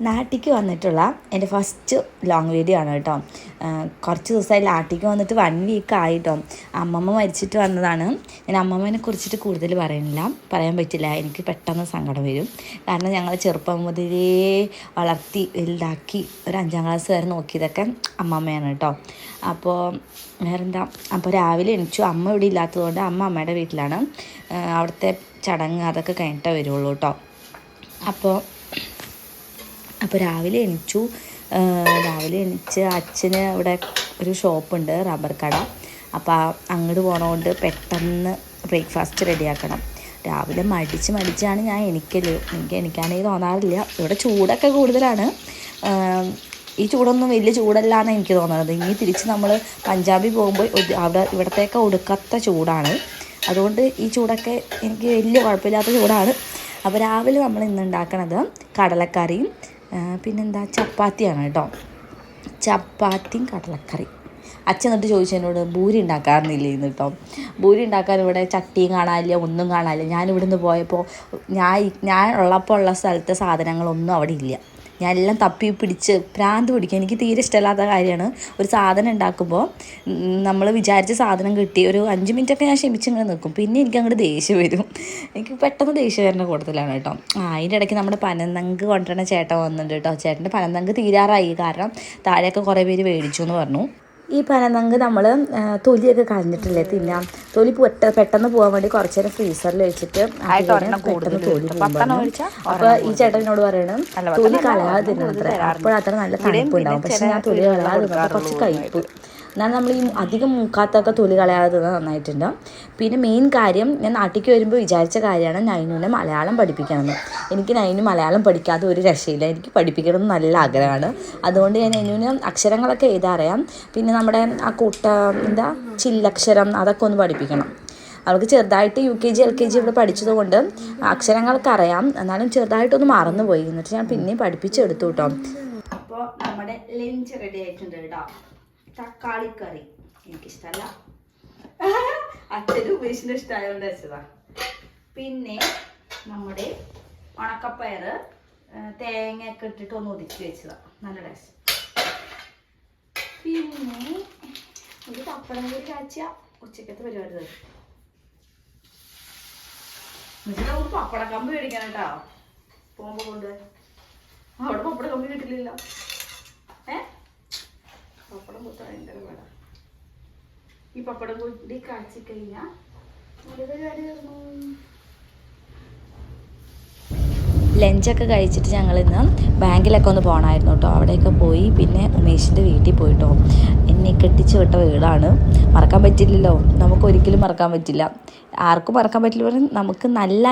നാട്ടിലേക്ക് വന്നിട്ടുള്ള എൻ്റെ ഫസ്റ്റ് ലോങ് വീഡിയോ ആണ് കേട്ടോ. കുറച്ച് ദിവസമായി നാട്ടിലേക്ക് വന്നിട്ട് 1 വീക്ക് ആയിട്ടോ. അമ്മമ്മ മരിച്ചിട്ട് വന്നതാണ്. ഞാൻ അമ്മമ്മേനെ കുറിച്ചിട്ട് കൂടുതൽ പറയാൻ പറ്റില്ല. എനിക്ക് പെട്ടെന്ന് സങ്കടം വരും. കാരണം ഞങ്ങൾ ചെറുപ്പം മുതലേ വളർത്തി വലുതാക്കി ഒരു 5ാം ക്ലാസ് വരെ നോക്കിയതൊക്കെ അമ്മമ്മയാണ് കേട്ടോ. അപ്പോൾ വേറെന്താ, അപ്പോൾ രാവിലെ എണിച്ചു. അമ്മ ഇവിടെ ഇല്ലാത്തതുകൊണ്ട് അമ്മയുടെ വീട്ടിലാണ്. അവിടുത്തെ ചടങ്ങ് അതൊക്കെ കഴിഞ്ഞിട്ടേ വരുള്ളൂ കേട്ടോ. അപ്പോൾ രാവിലെ എണിച്ചു. അച്ഛന് ഇവിടെ ഒരു ഷോപ്പുണ്ട്, റബ്ബർ കട. അപ്പോൾ അങ്ങോട്ട് പോണതുകൊണ്ട് പെട്ടെന്ന് ബ്രേക്ക്ഫാസ്റ്റ് റെഡിയാക്കണം. രാവിലെ മടിച്ചാണ് ഞാൻ എനിക്ക് എണിക്കാനേ തോന്നാറില്ല. ഇവിടെ ചൂടൊക്കെ കൂടുതലാണ്. ഈ ചൂടൊന്നും വലിയ ചൂടല്ലാന്ന് എനിക്ക് തോന്നുന്നത്. ഇനി തിരിച്ച് നമ്മൾ പഞ്ചാബിൽ പോകുമ്പോൾ ഇവിടത്തേക്ക് ഒടുക്കത്ത ചൂടാണ്. അതുകൊണ്ട് ഈ ചൂടൊക്കെ എനിക്ക് വലിയ കുഴപ്പമില്ലാത്ത ചൂടാണ്. അപ്പോൾ രാവിലെ നമ്മൾ ഇന്ന് ഉണ്ടാക്കണത് കടലക്കറിയും പിന്നെന്താ ചപ്പാത്തിയാണ് കേട്ടോ. ചപ്പാത്തിയും കടലക്കറി. അച്ഛൻ എന്നിട്ട് ചോദിച്ചു എന്നോട് ഭൂരി ഉണ്ടാക്കാറുന്നില്ലേ എന്ന് കേട്ടോ. ഭൂരി ഉണ്ടാക്കാൻ ഇവിടെ ചട്ടിയും കാണാനില്ല, ഒന്നും കാണാനില്ല. ഞാനിവിടുന്ന് പോയപ്പോൾ ഞാൻ ഉള്ള സ്ഥലത്തെ സാധനങ്ങളൊന്നും അവിടെ ഇല്ല. ഞാൻ എല്ലാം തപ്പി പിടിച്ച് ഭ്രാന്ത് പിടിക്കും. എനിക്ക് തീരെ ഇഷ്ടമില്ലാത്ത കാര്യമാണ്. ഒരു സാധനം ഉണ്ടാക്കുമ്പോൾ നമ്മൾ വിചാരിച്ച സാധനം കിട്ടി ഒരു 5 മിനിറ്റൊക്കെ ഞാൻ ക്ഷമിച്ചിങ്ങനെ നിൽക്കും. പിന്നെ എനിക്ക് അങ്ങോട്ട് ദേഷ്യം വരും. എനിക്ക് പെട്ടെന്ന് ദേഷ്യം വരുന്ന കൂട്ടത്തിലാണ് കേട്ടോ. അതിൻ്റെ ഇടയ്ക്ക് നമ്മുടെ പനന്തങ്ക് കൊണ്ടുവരുന്ന ചേട്ടൻ വന്നിട്ടുണ്ട് കേട്ടോ. ചേട്ടൻ്റെ പനന്തങ്ക് തീരാറായി. കാരണം താഴെയൊക്കെ കുറേ പേര് മേടിച്ചു എന്ന് പറഞ്ഞു. ഈ പനന്തങ്ക് നമ്മൾ തൊലിയൊക്കെ കളഞ്ഞിട്ടില്ലേ തിന്നാം. തൊലി പെട്ടെന്ന് പോകാൻ വേണ്ടി കുറച്ച് നേരം ഫ്രീസറിൽ വെച്ചിട്ട് പെട്ടെന്ന് തൊലി പോകുമ്പോൾ അപ്പോൾ ഈ ചേട്ടനോട് പറയണം തൊലി കളയാതെ തിന്നണത്ര. അപ്പോഴത്ര നല്ല തണുപ്പ് ഉണ്ടാവും. പക്ഷെ ഞാൻ തൊലി കളയാതെ തിന്നപ്പോൾ കുറച്ച് കയ്പ്പ്. എന്നാൽ നമ്മൾ ഈ അധികം മൂക്കാത്തൊക്കെ തൊലി കളയാതെ തിന്നാൽ നന്നായിട്ടുണ്ട്. പിന്നെ മെയിൻ കാര്യം, ഞാൻ നാട്ടിലേക്ക് വരുമ്പോൾ വിചാരിച്ച കാര്യമാണ് നൈനുവിനെ മലയാളം പഠിപ്പിക്കണമെന്ന്. എനിക്ക് നൈനു മലയാളം പഠിക്കാതെ ഒരു രക്ഷയില്ല. എനിക്ക് പഠിപ്പിക്കണം എന്ന് നല്ല ആഗ്രഹമാണ്. അതുകൊണ്ട് ഞാൻ നൈനുവിന് അക്ഷരങ്ങളൊക്കെ എഴുതാറിയാം. പിന്നെ നമ്മുടെ ആ ചില്ലക്ഷരം അതൊക്കെ ഒന്ന് പഠിപ്പിക്കണം. അവൾക്ക് ചെറുതായിട്ട് UKG LKG ഇവിടെ പഠിച്ചതുകൊണ്ട് അക്ഷരങ്ങളൊക്കെ അറിയാം. എന്നാലും ചെറുതായിട്ടൊന്ന് മറന്നുപോയി. എന്നിട്ട് ഞാൻ പിന്നെയും പഠിപ്പിച്ചെടുത്തു കേട്ടോ. അപ്പോൾ നമ്മുടെ ലഞ്ച് റെഡി ആയിട്ടുണ്ട് കേട്ടോ. തക്കാളിക്കറി എനിക്കിഷ്ടമല്ല, അച്ഛനും ഉപേക്ഷിൻ്റെ ഇഷ്ടമായതുകൊണ്ട് വെച്ചതാ. പിന്നെ നമ്മുടെ ഉണക്കപ്പയർ തേങ്ങയൊക്കെ ഇട്ടിട്ട് ഒന്ന് ഒതുക്കി വെച്ചതാ, നല്ല ടേസ്റ്റ്. പിന്നെ ഒരു പപ്പടം കൂടി കാച്ചിയ ഉച്ചക്കത്തെ പരിപാടി തരും. നമുക്ക് പപ്പട കമ്പ് മേടിക്കാൻ കേട്ടോ. പോകുമ്പോൾ കൊണ്ടുവരാൻ അവിടെ പപ്പട കമ്പ് കിട്ടില്ലല്ലോ. പപ്പടം കൂട്ടാൻ ഭയങ്കര വേണം. ഈ പപ്പടം കൂടി കാച്ചി കഴിഞ്ഞാൽ ഒരു പരിപാടി തരുന്നു. ലഞ്ചൊക്കെ കഴിച്ചിട്ട് ഞങ്ങളിന്ന് ബാങ്കിലൊക്കെ ഒന്ന് പോകണമായിരുന്നു കേട്ടോ. അവിടെയൊക്കെ പോയി പിന്നെ ഉമേഷിൻ്റെ വീട്ടിൽ പോയിട്ടോ. എന്നെ കെട്ടിച്ച് വിട്ട വീടാണ്. മറക്കാൻ പറ്റില്ലല്ലോ, നമുക്കൊരിക്കലും മറക്കാൻ പറ്റില്ല. ആർക്കും മറക്കാൻ പറ്റില്ല. പറഞ്ഞാൽ നമുക്ക് നല്ല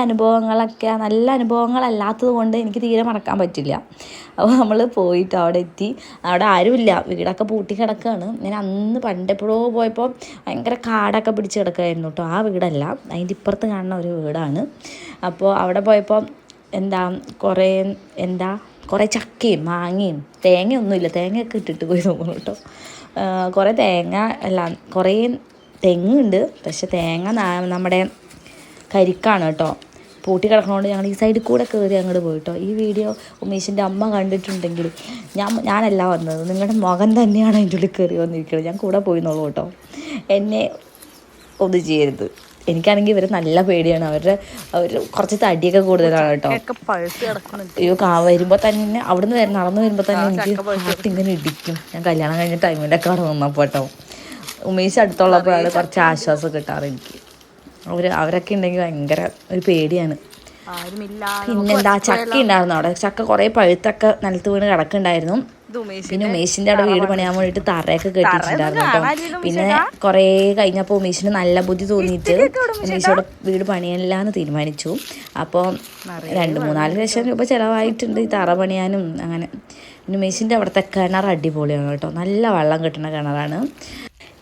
അനുഭവങ്ങളല്ലാത്തത് കൊണ്ട് എനിക്ക് തീരെ മറക്കാൻ പറ്റില്ല. അപ്പോൾ നമ്മൾ പോയിട്ട് അവിടെ എത്തി. അവിടെ ആരുമില്ല, വീടൊക്കെ പൂട്ടി കിടക്കുകയാണ്. ഞാൻ അന്ന് പണ്ടെപ്പോഴോ പോയപ്പോൾ ഭയങ്കര കാടൊക്കെ പിടിച്ച് കിടക്കുമായിരുന്നു കേട്ടോ. ആ വീടല്ല, അതിൻ്റെ ഇപ്പുറത്ത് കാണുന്ന ഒരു വീടാണ്. അപ്പോൾ അവിടെ പോയപ്പോൾ കുറേ ചക്കയും മാങ്ങയും തേങ്ങയൊന്നുമില്ല, തേങ്ങയൊക്കെ ഇട്ടിട്ട് പോയി തോന്നുന്നു കേട്ടോ. കുറേ തെങ്ങുണ്ട്, പക്ഷെ തേങ്ങ നമ്മുടെ കരിക്കാണ് കേട്ടോ. പൂട്ടി കിടക്കണോണ്ട് ഞങ്ങൾ ഈ സൈഡിൽ കൂടെ കയറി അങ്ങോട്ട് പോയിട്ടോ. ഈ വീഡിയോ ഉമേഷിൻ്റെ അമ്മ കണ്ടിട്ടുണ്ടെങ്കിൽ ഞാനല്ല വന്നത്, നിങ്ങളുടെ മകൻ തന്നെയാണ് അതിൻ്റെ ഉള്ളിൽ കയറി വന്നിരിക്കുന്നത്. ഞാൻ കൂടെ പോയിന്നുള്ളൂ കേട്ടോ. എന്നെ ഒന്നും ചെയ്യരുത്. എനിക്കാണെങ്കിൽ ഇവർ നല്ല പേടിയാണ്. അവർ കുറച്ച് തടിയൊക്കെ കൂടുതലാണ് കേട്ടോ. അയ്യോ വരുമ്പോൾ തന്നെ അവിടുന്ന് നടന്നു വരുമ്പോൾ തന്നെ എനിക്ക് ഹാർട്ട് ഇങ്ങനെ ഇടിക്കും. ഞാൻ കല്യാണം കഴിഞ്ഞ ടൈമിലൊക്കെ അവിടെ വന്നപ്പോൾ കേട്ടോ. ഉമേഷ് അടുത്തുള്ളപ്പോഴാണ് കുറച്ച് ആശ്വാസം കിട്ടാറ് എനിക്ക്. അവരൊക്കെ ഉണ്ടെങ്കിൽ ഭയങ്കര ഒരു പേടിയാണ്. പിന്നെന്താ, ചക്ക ഉണ്ടായിരുന്നു അവിടെ. ചക്ക കുറേ പഴുത്തൊക്കെ നിലത്ത് വീണ് കിടക്കുന്നുണ്ടായിരുന്നു. പിന്നെ ഉമേഷിൻ്റെ അവിടെ വീട് പണിയാൻ വേണ്ടിയിട്ട് തറയൊക്കെ കെട്ടിയിട്ടുണ്ടായിരുന്നു കേട്ടോ. പിന്നെ കുറേ കഴിഞ്ഞപ്പോൾ ഉമേഷിന് നല്ല ബുദ്ധി തോന്നിയിട്ട് ഉമേഷോടെ വീട് പണിയല്ലാന്ന് തീരുമാനിച്ചു. അപ്പോൾ 2-3-4 ലക്ഷം രൂപ ചിലവായിട്ടുണ്ട് ഈ തറ പണിയാനും. അങ്ങനെ ഉമേഷിൻ്റെ അവിടുത്തെ കിണർ അടിപൊളിയാണ് കേട്ടോ. നല്ല വെള്ളം കിട്ടുന്ന കിണറാണ്.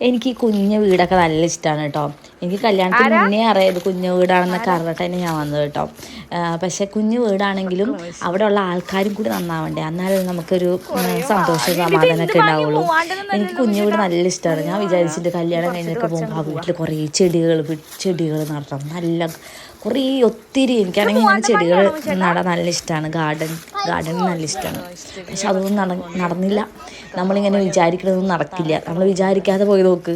എനിക്ക് ഈ കുഞ്ഞ് വീടൊക്കെ നല്ല ഇഷ്ടമാണ് കേട്ടോ. എനിക്ക് കല്യാണത്തിന് മുന്നേ അറിയാം കുഞ്ഞു വീടാണെന്നൊക്കെ അറിഞ്ഞിട്ട് തന്നെ ഞാൻ വന്നത് കേട്ടോ. പക്ഷെ കുഞ്ഞു വീടാണെങ്കിലും അവിടെയുള്ള ആൾക്കാരും കൂടി നന്നാവണ്ടേ, എന്നാലേ നമുക്കൊരു സന്തോഷം സമാധാനമൊക്കെ ഉണ്ടാവുള്ളൂ. എനിക്ക് കുഞ്ഞു വീട് നല്ല ഇഷ്ടമാണ്. ഞാൻ വിചാരിച്ചിട്ട് കല്യാണം കഴിഞ്ഞൊക്കെ പോകുമ്പോൾ ആ വീട്ടിൽ കുറേ ചെടികൾ നടണം, നല്ല കുറേ ഒത്തിരി. എനിക്കാണെങ്കിൽ ഇങ്ങനെ ചെടികൾ നടാൻ നല്ല ഇഷ്ടമാണ്, ഗാർഡൻ നല്ല ഇഷ്ടമാണ്. പക്ഷെ അതൊന്നും നടന്നില്ല. നമ്മളിങ്ങനെ വിചാരിക്കണതൊന്നും നടക്കില്ല. നമ്മൾ വിചാരിക്കാതെ പോയി നോക്ക്,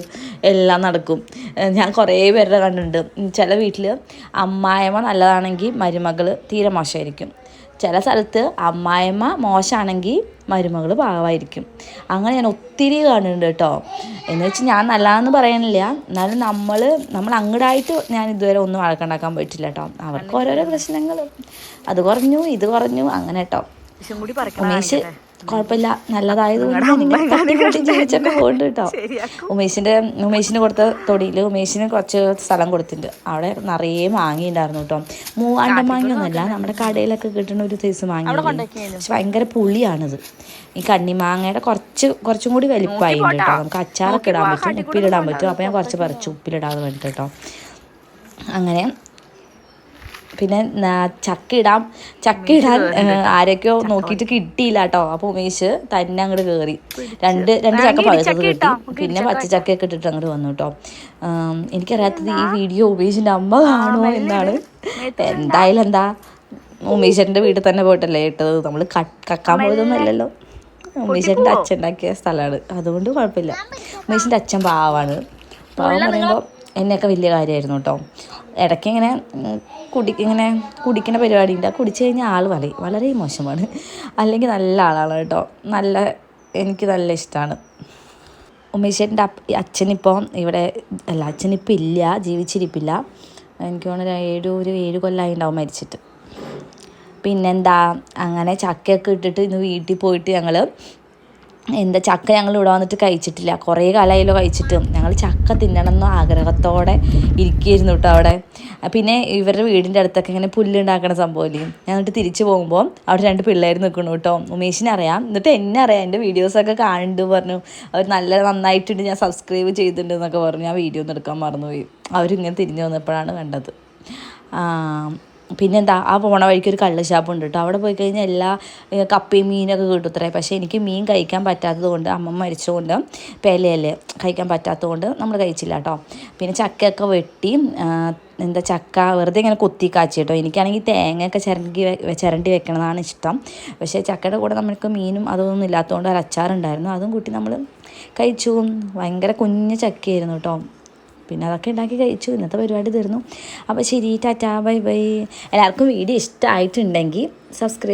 എല്ലാം നടക്കും. ഞാൻ കുറേ പേരുടെ കണ്ടിട്ടുണ്ട്. ചില വീട്ടിൽ അമ്മായിയമ്മ നല്ലതാണെങ്കിൽ മരുമകൾ തീരെ മോശമായിരിക്കും. ചില സ്ഥലത്ത് അമ്മായിയമ്മ മോശമാണെങ്കിൽ മരുമകൾ പാവമായിരിക്കും. അങ്ങനെ ഞാൻ ഒത്തിരി കാണുന്നുണ്ട് കേട്ടോ. എന്ന് വെച്ച് ഞാൻ നല്ലതെന്ന് പറയാനില്ല, എന്നാലും നമ്മൾ അങ്ങടായിട്ട് ഞാൻ ഇതുവരെ ഒന്നും വഴക്കുണ്ടാക്കാൻ പോയിട്ടില്ല കേട്ടോ. അവർക്ക് ഓരോരോ പ്രശ്നങ്ങൾ, അത് കുറഞ്ഞു ഇത് കുറഞ്ഞു അങ്ങനെ കേട്ടോ. ഉമേഷ് കുഴപ്പമില്ല, നല്ലതായതുകൊണ്ട് ജീവിച്ചൊക്കെ പോകുന്നുണ്ട് കേട്ടോ. ഉമേഷിന് കൊടുത്ത തൊടിയിൽ ഉമേഷിന് കുറച്ച് സ്ഥലം കൊടുത്തിട്ടുണ്ട്. അവിടെ നിറയെ മാങ്ങ ഉണ്ടായിരുന്നു കേട്ടോ. മൂവാണ്ടൻ മാങ്ങയൊന്നുമല്ല, നമ്മുടെ കടയിലൊക്കെ കിട്ടുന്ന ഒരു സൈസ് മാങ്ങ. പക്ഷെ ഭയങ്കര പുളിയാണിത്. ഈ കണ്ണിമാങ്ങയുടെ കുറച്ചും കൂടി വലിപ്പമായി ഉണ്ട് കേട്ടോ. നമുക്ക് അച്ചാറൊക്കെ ഇടാൻ പറ്റും, ഉപ്പിലിടാൻ പറ്റും. അപ്പോൾ ഞാൻ കുറച്ച് പറിച്ചു ഉപ്പിലിടാതെ വേണ്ടിയിട്ട് കേട്ടോ. അങ്ങനെ പിന്നെ ചക്ക ഇടാൻ ആരൊക്കെയോ നോക്കിയിട്ട് കിട്ടിയില്ല കേട്ടോ. അപ്പോൾ ഉമേഷ് തന്നെ അങ്ങോട്ട് കയറി രണ്ട് ചക്ക പഴുത്തത് കിട്ടി. പിന്നെ പച്ചച്ചക്കയൊക്കെ ഇട്ടിട്ട് അങ്ങോട്ട് വന്നു കേട്ടോ. എനിക്കറിയാത്തത് ഈ വീഡിയോ ഉമേഷിൻ്റെ അമ്മ കാണുമോ എന്നാണ്. എന്തായാലും എന്താ, ഉമേഷിൻ്റെ വീട്ടിൽ തന്നെ പോയിട്ടല്ലേ ഇട്ടത്, നമ്മൾ കക്കാൻ പോയതൊന്നുമല്ലല്ലോ. ഉമേഷിൻ്റെ അച്ഛൻ ഉണ്ടാക്കിയ സ്ഥലമാണ്, അതുകൊണ്ട് കുഴപ്പമില്ല. ഉമേഷിൻ്റെ അച്ഛൻ പാവാണ്. പാവം പറയുമ്പോൾ എന്നെയൊക്കെ വലിയ കാര്യമായിരുന്നു കേട്ടോ. ഇടയ്ക്ക് ഇങ്ങനെ കുടിക്കുന്ന പരിപാടി ഉണ്ട്. കുടിച്ചു കഴിഞ്ഞാൽ ആൾ വളരെ മോശമാണ്. അല്ലെങ്കിൽ നല്ല ആളാണ് കേട്ടോ. എനിക്ക് നല്ല ഇഷ്ടമാണ്. ഉമേഷേട്ടൻ്റെ അച്ഛനിപ്പോൾ അച്ഛനിപ്പോൾ ഇല്ല, ജീവിച്ചിരിപ്പില്ല. എനിക്ക് തോന്നുന്നു ഒരു 7 കൊല്ലമായി ഉണ്ടാവും മരിച്ചിട്ട്. പിന്നെന്താ, അങ്ങനെ ചക്കയൊക്കെ ഇട്ടിട്ട് ഇന്ന് വീട്ടിൽ പോയിട്ട് ചക്ക ഞങ്ങൾ ഇവിടെ വന്നിട്ട് കഴിച്ചിട്ടില്ല. കുറേ കാലമായല്ലോ കഴിച്ചിട്ട്. ഞങ്ങൾ ചക്ക തിന്നണമെന്ന ആഗ്രഹത്തോടെ ഇരിക്കുകയായിരുന്നു കേട്ടോ അവിടെ. പിന്നെ ഇവരുടെ വീടിൻ്റെ അടുത്തൊക്കെ ഇങ്ങനെ പുല്ലുണ്ടാക്കണ സംഭവമില്ലേ. ഞാൻ എന്നിട്ട് തിരിച്ചു പോകുമ്പോൾ അവിടെ 2 പിള്ളേർ നിൽക്കണു കേട്ടോ. ഉമേഷിനെ അറിയാം, എന്നിട്ട് എന്നെ അറിയാം. എൻ്റെ വീഡിയോസൊക്കെ കാണുന്നുണ്ട് പറഞ്ഞു. അവർ നന്നായിട്ടുണ്ട്, ഞാൻ സബ്സ്ക്രൈബ് ചെയ്തിട്ടുണ്ട് എന്നൊക്കെ പറഞ്ഞു. ഞാൻ വീഡിയോ ഒന്നും എടുക്കാൻ മറന്നുപോയി. അവരിങ്ങനെ തിരിഞ്ഞു വന്നപ്പോഴാണ് കണ്ടത്. പിന്നെന്താ, ആ പോണ വഴിക്ക് ഒരു കള്ള് ഷാപ്പുണ്ട് കേട്ടോ. അവിടെ പോയി കഴിഞ്ഞാൽ എല്ലാ കപ്പയും മീനൊക്കെ കിട്ടുത്രേ. പക്ഷേ എനിക്ക് മീൻ കഴിക്കാൻ പറ്റാത്തത് കൊണ്ട്, അമ്മ മരിച്ചുകൊണ്ട് പേലയല്ലേ കഴിക്കാൻ പറ്റാത്തത് കൊണ്ട് നമ്മൾ കഴിച്ചില്ല കേട്ടോ. പിന്നെ ചക്കയൊക്കെ വെട്ടി ചക്ക വെറുതെ ഇങ്ങനെ കൊത്തി കാച്ചി കേട്ടോ. എനിക്കാണെങ്കിൽ തേങ്ങയൊക്കെ ചിരണ്ടി വെക്കണതാണ് ഇഷ്ടം. പക്ഷേ ചക്കയുടെ കൂടെ നമുക്ക് മീനും അതൊന്നും ഇല്ലാത്തതുകൊണ്ട് ഒരു അച്ചാറുണ്ടായിരുന്നു, അതും കൂട്ടി നമ്മൾ കഴിച്ചു. ഭയങ്കര കുഞ്ഞ് ചക്കയായിരുന്നു കേട്ടോ. പിന്നെ അതൊക്കെ ഉണ്ടാക്കി കഴിച്ചു. ഇന്നത്തെ പരിപാടി തീർന്നു. അപ്പോൾ ശരി, ടാറ്റാ, ബൈ ബൈ. എല്ലാവർക്കും വീഡിയോ ഇഷ്ടമായിട്ടുണ്ടെങ്കിൽ സബ്സ്ക്രൈബ്